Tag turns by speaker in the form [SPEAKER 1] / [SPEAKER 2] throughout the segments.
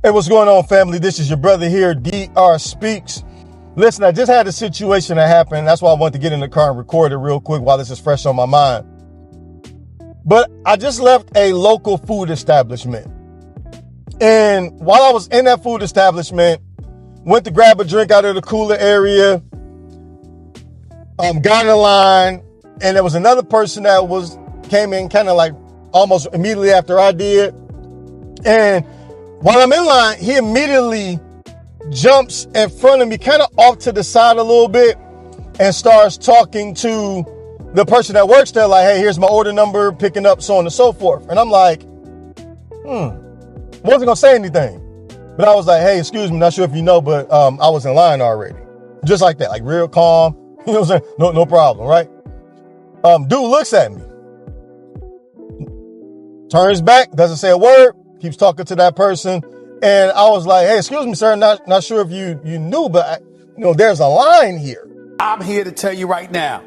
[SPEAKER 1] Hey, what's going on, family? This is your brother here, D.R.speaks. Listen, I just had a situation that happened. That's why I wanted to get in the car and record it real quick while this is fresh on my mind. But I just left a local food establishment. And while I was in that food establishment, went to grab a drink out of the cooler area, got in line, and there was another person that came in kind of like almost immediately after I did. And while I'm in line, he immediately jumps in front of me, kind of off to the side a little bit, and starts talking to the person that works there, like, hey, here's my order number, picking up, so on and so forth. And I'm like, wasn't gonna say anything. But I was like, hey, excuse me, not sure if you know, but I was in line already. Just like that, like real calm. You know what I'm saying? No problem, right? Dude looks at me, turns back, doesn't say a word, keeps talking to that person. And I was like, hey, excuse me, sir, not sure if you knew, but there's a line here.
[SPEAKER 2] I'm here to tell you right now,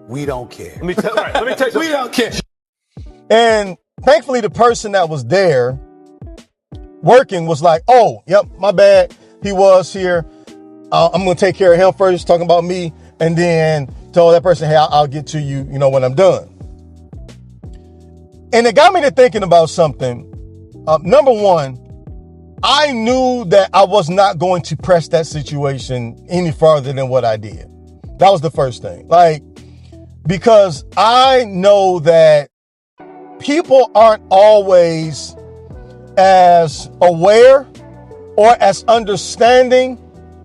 [SPEAKER 2] we don't care.
[SPEAKER 3] Let me tell you.
[SPEAKER 2] We don't care.
[SPEAKER 1] And thankfully, the person that was there working was like, oh, yep, my bad. He was here. I'm going to take care of him first, talking about me, and then told that person, hey, I'll get to you, when I'm done. And it got me to thinking about something. Number one, I knew that I was not going to press that situation any farther than what I did. That was the first thing. Because I know that people aren't always as aware or as understanding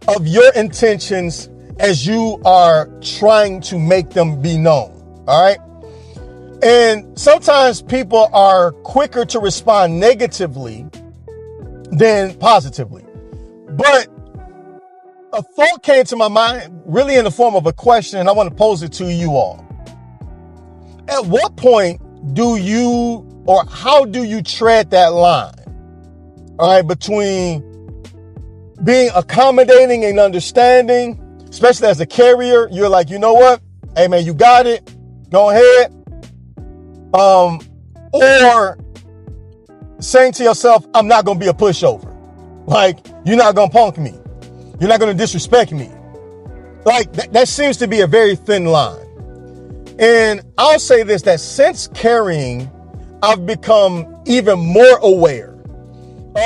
[SPEAKER 1] of your intentions as you are trying to make them be known. All right. And sometimes people are quicker to respond negatively than positively. But a thought came to my mind, really in the form of a question, and I want to pose it to you all. At what point how do you tread that line, all right, between being accommodating and understanding, especially as a carrier? You're like, you know what? Hey, man, you got it. Go ahead. Or saying to yourself, I'm not going to be a pushover. Like, you're not going to punk me. You're not going to disrespect me. Like, that seems to be a very thin line. And I'll say this, that since carrying, I've become even more aware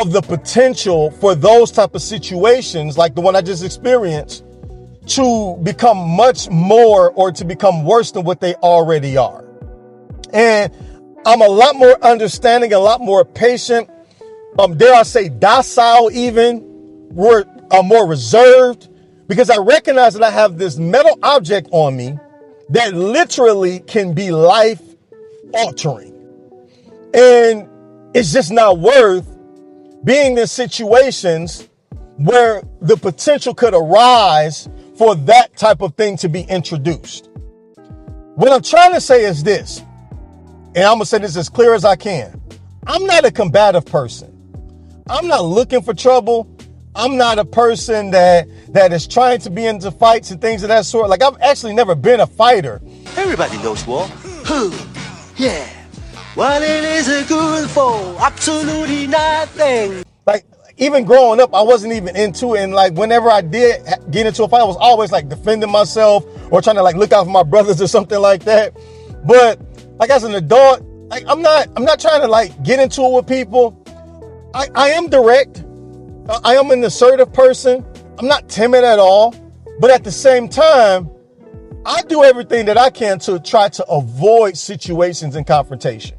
[SPEAKER 1] of the potential for those type of situations, like the one I just experienced, to become much more or to become worse than what they already are. And I'm a lot more understanding, a lot more patient, dare I say docile even, more reserved, because I recognize that I have this metal object on me that literally can be life altering. And it's just not worth being in situations where the potential could arise for that type of thing to be introduced. What I'm trying to say is this, and I'm going to say this as clear as I can. I'm not a combative person. I'm not looking for trouble. I'm not a person that is trying to be into fights and things of that sort. Like, I've actually never been a fighter.
[SPEAKER 4] Everybody knows war. Yeah. What it is good for? Absolutely nothing.
[SPEAKER 1] Like, even growing up, I wasn't even into it. And like, whenever I did get into a fight, I was always like defending myself or trying to like look out for my brothers or something like that. But like, as an adult, like, I'm not trying to like get into it with people. I am direct. I am an assertive person. I'm not timid at all. But at the same time, I do everything that I can to try to avoid situations and confrontation.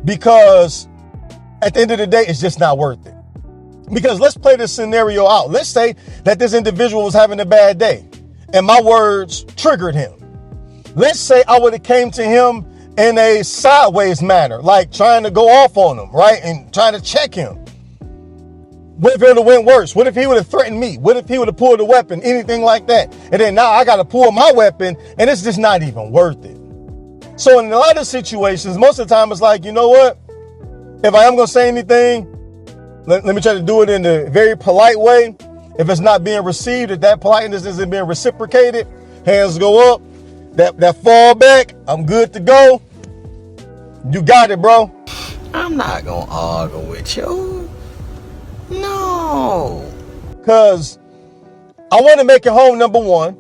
[SPEAKER 1] Because at the end of the day, it's just not worth it. Because let's play this scenario out. Let's say that this individual was having a bad day and my words triggered him. Let's say I would have came to him in a sideways manner, like trying to go off on him, right? And trying to check him. What if it would have went worse? What if he would have threatened me? What if he would have pulled a weapon? Anything like that. And then now I got to pull my weapon and it's just not even worth it. So in a lot of situations, most of the time it's like, you know what? If I am going to say anything, let me try to do it in a very polite way. If it's not being received, if that politeness isn't being reciprocated, hands go up, that fall back, I'm good to go. You got it, bro.
[SPEAKER 4] I'm not gonna argue with you. Oh.
[SPEAKER 1] Because I want to make it home, number one.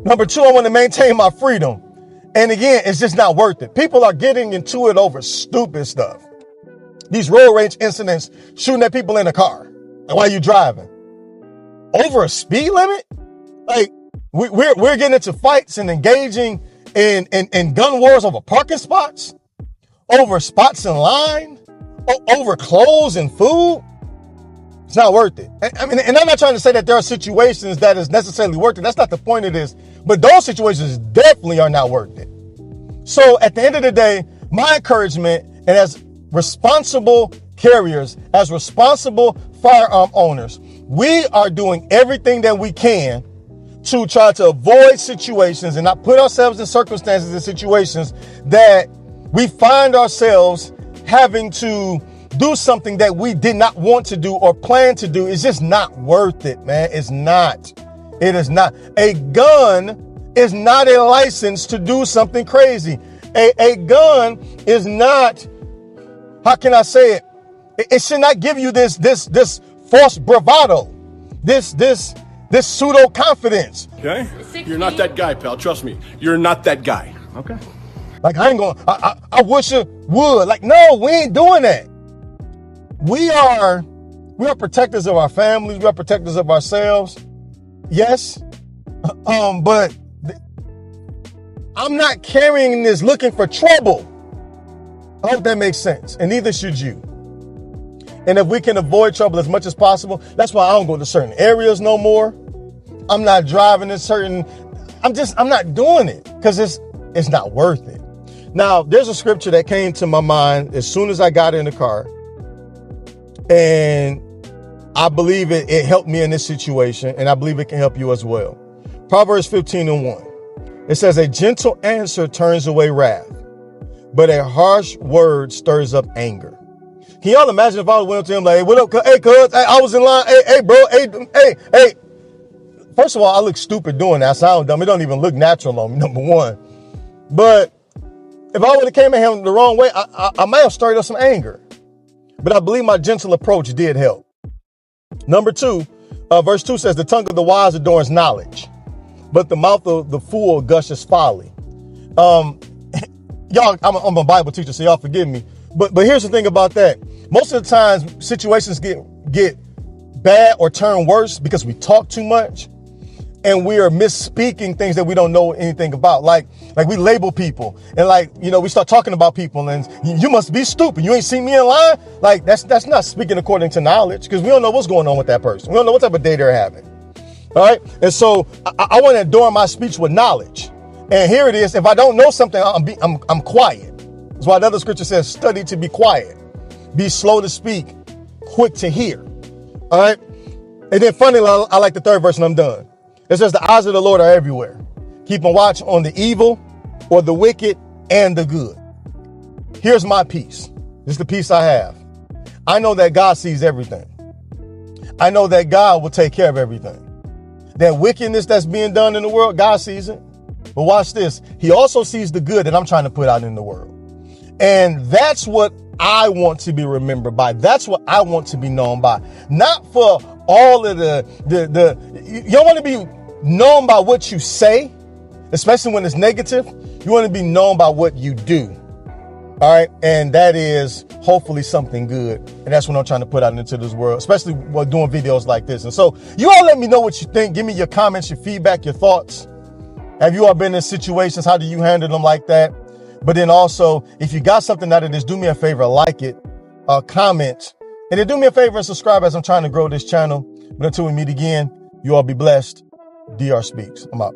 [SPEAKER 1] Number two, I want to maintain my freedom. And again, it's just not worth it. People are getting into it over stupid stuff. These road rage incidents, shooting at people in the car while you're driving. Over a speed limit? Like, we're getting into fights and engaging in gun wars over parking spots, over spots in line, over clothes and food. It's not worth it. I mean, and I'm not trying to say that there are situations that is necessarily worth it. That's not the point of this. But those situations definitely are not worth it. So at the end of the day, my encouragement, and as responsible carriers, as responsible firearm owners, we are doing everything that we can to try to avoid situations and not put ourselves in circumstances and situations that we find ourselves having to do something that we did not want to do or plan to do. It's just not worth it, man. It's not. It is not. A gun is not a license to do something crazy. A gun is not, how can I say it? It should not give you this false bravado, this pseudo confidence.
[SPEAKER 3] Okay? You're not that guy, pal. Trust me. You're not that guy. Okay?
[SPEAKER 1] Like, I wish it would. Like, no, we ain't doing that. We are protectors of our families. We are protectors of ourselves. Yes. But I'm not carrying this looking for trouble. I hope that makes sense. And neither should you. And if we can avoid trouble as much as possible, that's why I don't go to certain areas no more. I'm not driving in certain, I'm not doing it because it's not worth it. Now, there's a scripture that came to my mind as soon as I got in the car. And I believe it helped me in this situation. And I believe it can help you as well. Proverbs 15:1. It says, a gentle answer turns away wrath, but a harsh word stirs up anger. Can y'all imagine if I went up to him like, hey, what up? Hey, cuz, hey, I was in line. Hey, bro. Hey. First of all, I look stupid doing that. I sound dumb. It don't even look natural on me, number one. But if I would have came at him the wrong way, I might have stirred up some anger. But I believe my gentle approach did help. Number two, verse 2 says, the tongue of the wise adorns knowledge, but the mouth of the fool gushes folly. Y'all, I'm a Bible teacher, so y'all forgive me. But here's the thing about that. Most of the times situations get bad or turn worse because we talk too much and we are misspeaking things that we don't know anything about. Like we label people and we start talking about people and you must be stupid. You ain't seen me in line. Like that's not speaking according to knowledge because we don't know what's going on with that person. We don't know what type of day they're having. All right. And so I want to adorn my speech with knowledge. And here it is. If I don't know something, I'm quiet. That's why another scripture says, study to be quiet, be slow to speak, quick to hear. All right. And then finally, I like the third verse and I'm done. It says the eyes of the Lord are everywhere, keeping watch on the evil or the wicked and the good. Here's my peace. This is the peace I have. I know that God sees everything. I know that God will take care of everything. That wickedness that's being done in the world, God sees it. But watch this. He also sees the good that I'm trying to put out in the world. And that's what I want to be remembered by. That's what I want to be known by. Not for all of you don't want to be known by what you say, especially when it's negative. You want to be known by what you do. All right. And that is hopefully something good. And that's what I'm trying to put out into this world, especially while doing videos like this. And so you all let me know what you think. Give me your comments, your feedback, your thoughts. Have you all been in situations? How do you handle them like that? But then also, if you got something out of this, do me a favor, like it, comment, and then do me a favor and subscribe as I'm trying to grow this channel. But until we meet again, you all be blessed. D.R.speaks. I'm out.